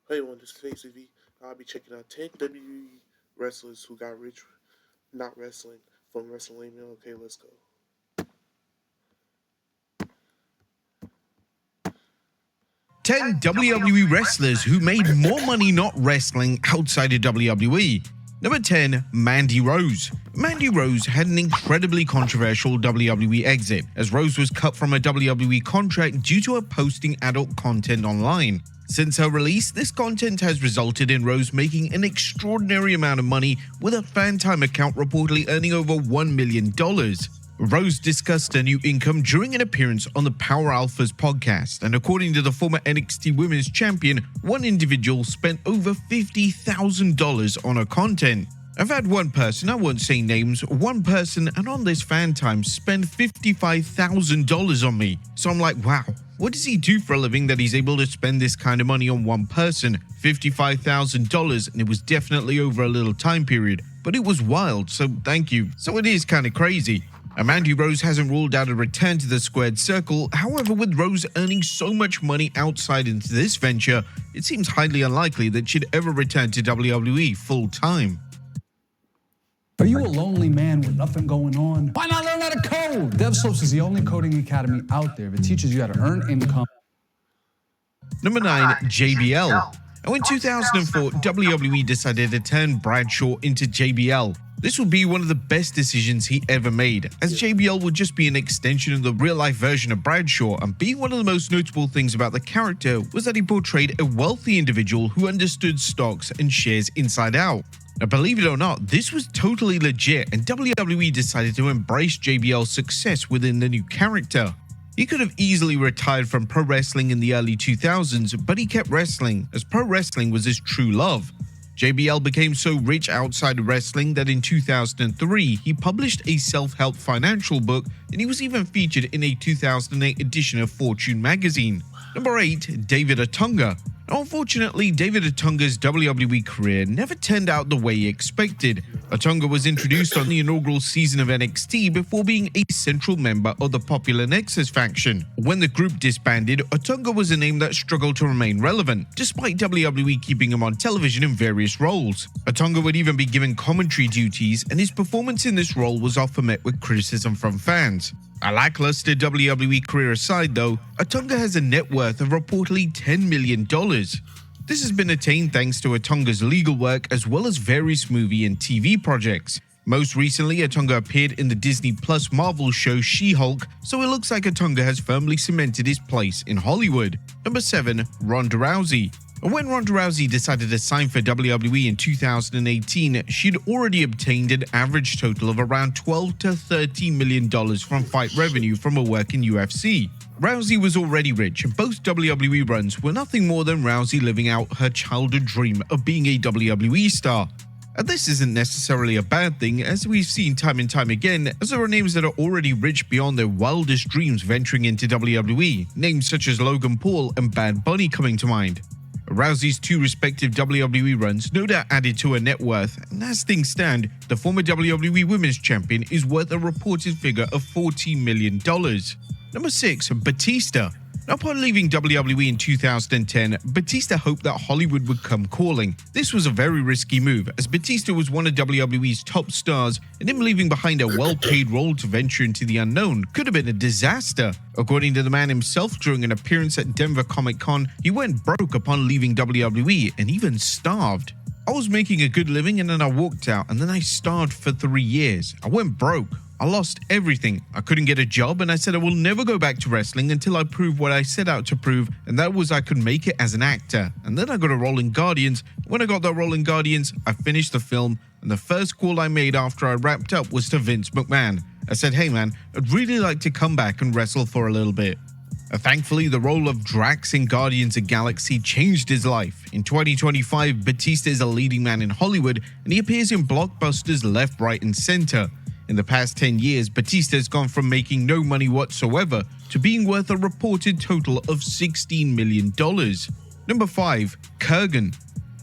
Hey everyone, this is today's TV. I'll be checking out 10 WWE wrestlers who got rich not wrestling from WrestleMania. Okay, let's go. 10 WWE wrestlers who made more money not wrestling outside of WWE. Number 10, Mandy Rose. Mandy Rose had an incredibly controversial WWE exit, as Rose was cut from a WWE contract due to her posting adult content online. Since her release, this content has resulted in Rose making an extraordinary amount of money, with her fan time account reportedly earning over $1 million. Rose discussed her new income during an appearance on the Power Alphas podcast, and according to the former NXT Women's Champion, one individual spent over $50,000 on her content. I've had one person, I won't say names, one person and on this fan time spend $55,000 on me. So I'm like, wow, what does he do for a living that he's able to spend this kind of money on one person? $55,000, and it was definitely over a little time period, but it was wild, so thank you. So it is kind of crazy. Mandy Rose hasn't ruled out a return to the squared circle. However, with Rose earning so much money outside into this venture, it seems highly unlikely that she'd ever return to WWE full-time. Are you a lonely man with nothing going on? Why not learn how to code? DevSlopes is the only coding academy out there that teaches you how to earn income. Number 9, JBL. Now in 2004, WWE decided to turn Bradshaw into JBL. This would be one of the best decisions he ever made, as JBL would just be an extension of the real-life version of Bradshaw, and being one of the most notable things about the character was that he portrayed a wealthy individual who understood stocks and shares inside out. Now, believe it or not, this was totally legit, and WWE decided to embrace JBL's success within the new character. He could have easily retired from pro wrestling in the early 2000s, but he kept wrestling, as pro wrestling was his true love. JBL became so rich outside of wrestling that in 2003, he published a self-help financial book, and he was even featured in a 2008 edition of Fortune magazine. Number 8, David Otunga. Now, unfortunately, David Otunga's WWE career never turned out the way he expected. Otunga was introduced on the inaugural season of NXT before being a central member of the popular Nexus faction. When the group disbanded, Otunga was a name that struggled to remain relevant, despite WWE keeping him on television in various roles. Otunga would even be given commentary duties, and his performance in this role was often met with criticism from fans. A lackluster WWE career aside though, Otunga has a net worth of reportedly $10 million. This has been attained thanks to Otunga's legal work as well as various movie and TV projects. Most recently, Otunga appeared in the Disney Plus Marvel show She-Hulk, so it looks like Otunga has firmly cemented his place in Hollywood. Number 7, Ronda Rousey. When Ronda Rousey decided to sign for WWE in 2018, she'd already obtained an average total of around $12 to $13 million from fight revenue from her work in UFC. Rousey was already rich, and both WWE runs were nothing more than Rousey living out her childhood dream of being a WWE star. And this isn't necessarily a bad thing, as we've seen time and time again, as there are names that are already rich beyond their wildest dreams venturing into WWE, names such as Logan Paul and Bad Bunny coming to mind. Rousey's two respective WWE runs no doubt added to her net worth, and as things stand, the former WWE Women's Champion is worth a reported figure of $14 million. Number 6, Batista. Now, upon leaving WWE in 2010, Batista hoped that Hollywood would come calling. This was a very risky move, as Batista was one of WWE's top stars, and him leaving behind a well-paid role to venture into the unknown could have been a disaster. According to the man himself, during an appearance at Denver Comic-Con, he went broke upon leaving WWE and even starved. I was making a good living and then I walked out, and then I starved for 3 years. I went broke. I lost everything. I couldn't get a job, and I said I will never go back to wrestling until I prove what I set out to prove, and that was I could make it as an actor. And then I got a role in Guardians. When I got that role in Guardians, I finished the film, and the first call I made after I wrapped up was to Vince McMahon. I said, hey man, I'd really like to come back and wrestle for a little bit. Thankfully, the role of Drax in Guardians of the Galaxy changed his life. In 2025, Batista is a leading man in Hollywood, and he appears in blockbusters left, right, and center. In the past 10 years, Batista has gone from making no money whatsoever to being worth a reported total of $16 million. Number 5, Kurgan.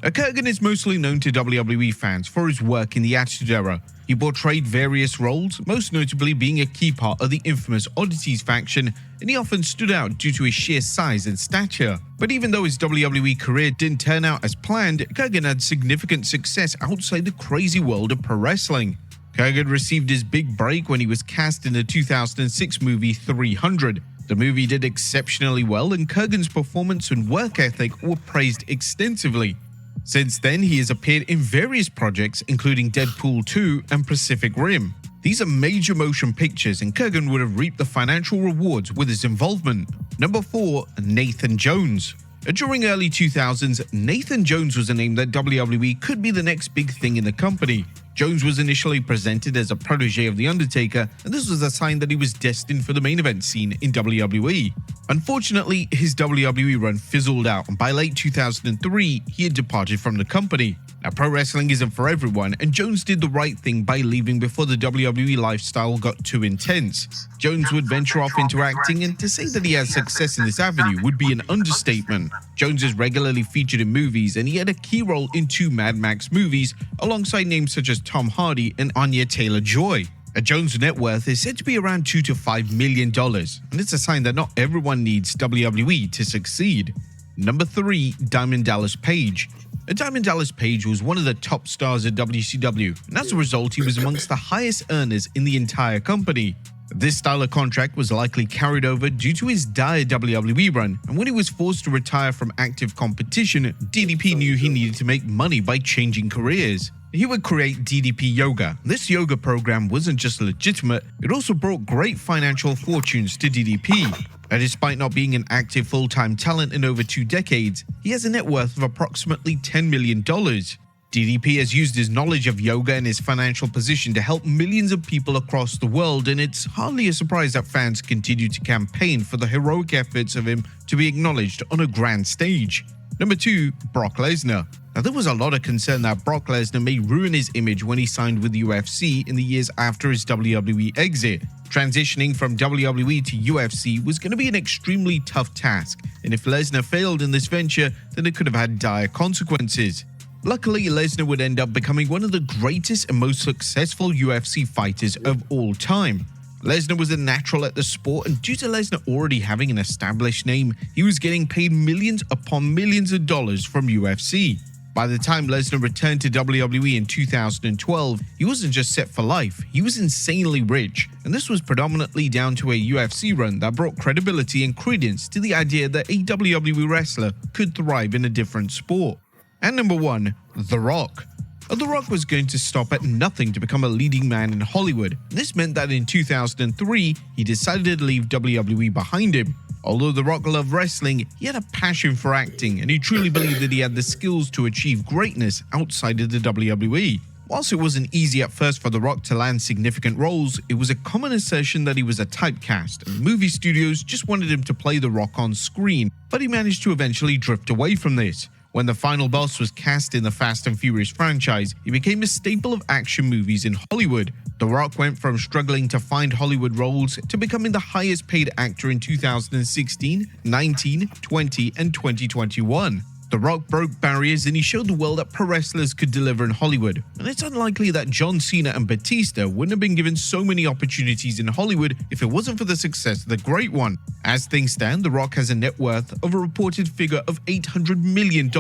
Kurgan is mostly known to WWE fans for his work in the Attitude Era. He portrayed various roles, most notably being a key part of the infamous Oddities faction, and he often stood out due to his sheer size and stature. But even though his WWE career didn't turn out as planned, Kurgan had significant success outside the crazy world of pro wrestling. Kurgan received his big break when he was cast in the 2006 movie 300. The movie did exceptionally well, and Kurgan's performance and work ethic were praised extensively. Since then, he has appeared in various projects, including Deadpool 2 and Pacific Rim. These are major motion pictures, and Kurgan would have reaped the financial rewards with his involvement. Number 4. Nathan Jones. During early 2000s, Nathan Jones was a name that WWE could be the next big thing in the company. Jones was initially presented as a protege of The Undertaker, and this was a sign that he was destined for the main event scene in WWE. Unfortunately, his WWE run fizzled out, and by late 2003, he had departed from the company. Now, pro wrestling isn't for everyone, and Jones did the right thing by leaving before the WWE lifestyle got too intense. Jones would venture off into acting, and to say that he has success in this avenue would be an understatement. Jones is regularly featured in movies, and he had a key role in 2 Mad Max movies, alongside names such as Tom Hardy and Anya Taylor-Joy. Jones' net worth is said to be around $2 to $5 million, and it's a sign that not everyone needs WWE to succeed. Number 3. Diamond Dallas Page. Diamond Dallas Page was one of the top stars at WCW, and as a result, he was amongst the highest earners in the entire company. This style of contract was likely carried over due to his dire WWE run, and when he was forced to retire from active competition, DDP knew he needed to make money by changing careers. He would create DDP Yoga. This yoga program wasn't just legitimate, it also brought great financial fortunes to DDP. Despite not being an active full-time talent in over 2 decades, he has a net worth of approximately $10 million. DDP has used his knowledge of yoga and his financial position to help millions of people across the world, and it's hardly a surprise that fans continue to campaign for the heroic efforts of him to be acknowledged on a grand stage. Number 2. Brock Lesnar. Now, there was a lot of concern that Brock Lesnar may ruin his image when he signed with the UFC in the years after his WWE exit. Transitioning from WWE to UFC was going to be an extremely tough task, and if Lesnar failed in this venture, then it could have had dire consequences. Luckily, Lesnar would end up becoming one of the greatest and most successful UFC fighters of all time. Lesnar was a natural at the sport, and due to Lesnar already having an established name, he was getting paid millions upon millions of dollars from UFC. By the time Lesnar returned to WWE in 2012, he wasn't just set for life, he was insanely rich, and this was predominantly down to a UFC run that brought credibility and credence to the idea that a WWE wrestler could thrive in a different sport. And number 1, The Rock. The Rock was going to stop at nothing to become a leading man in Hollywood. This meant that in 2003, he decided to leave WWE behind him. Although The Rock loved wrestling, he had a passion for acting, and he truly believed that he had the skills to achieve greatness outside of the WWE. Whilst it wasn't easy at first for The Rock to land significant roles, it was a common assertion that he was a typecast, and movie studios just wanted him to play The Rock on screen, but he managed to eventually drift away from this. When the final boss was cast in the Fast and Furious franchise, he became a staple of action movies in Hollywood. The Rock went from struggling to find Hollywood roles to becoming the highest paid actor in 2016, 19, 20, and 2021. The Rock broke barriers, and he showed the world that pro wrestlers could deliver in Hollywood, and it's unlikely that John Cena and Batista wouldn't have been given so many opportunities in Hollywood if it wasn't for the success of the Great One. As things stand, The Rock has a net worth of a reported figure of $800 million,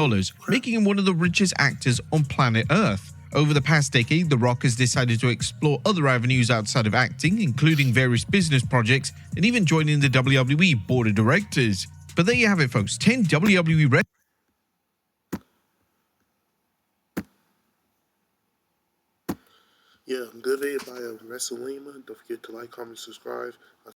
making him one of the richest actors on planet Earth. Over the past decade, The Rock has decided to explore other avenues outside of acting, including various business projects and even joining the WWE board of directors. But there you have it, folks, 10 WWE wrestlers. Yeah, good day by WrestleLima. Don't forget to like, comment, subscribe. I'll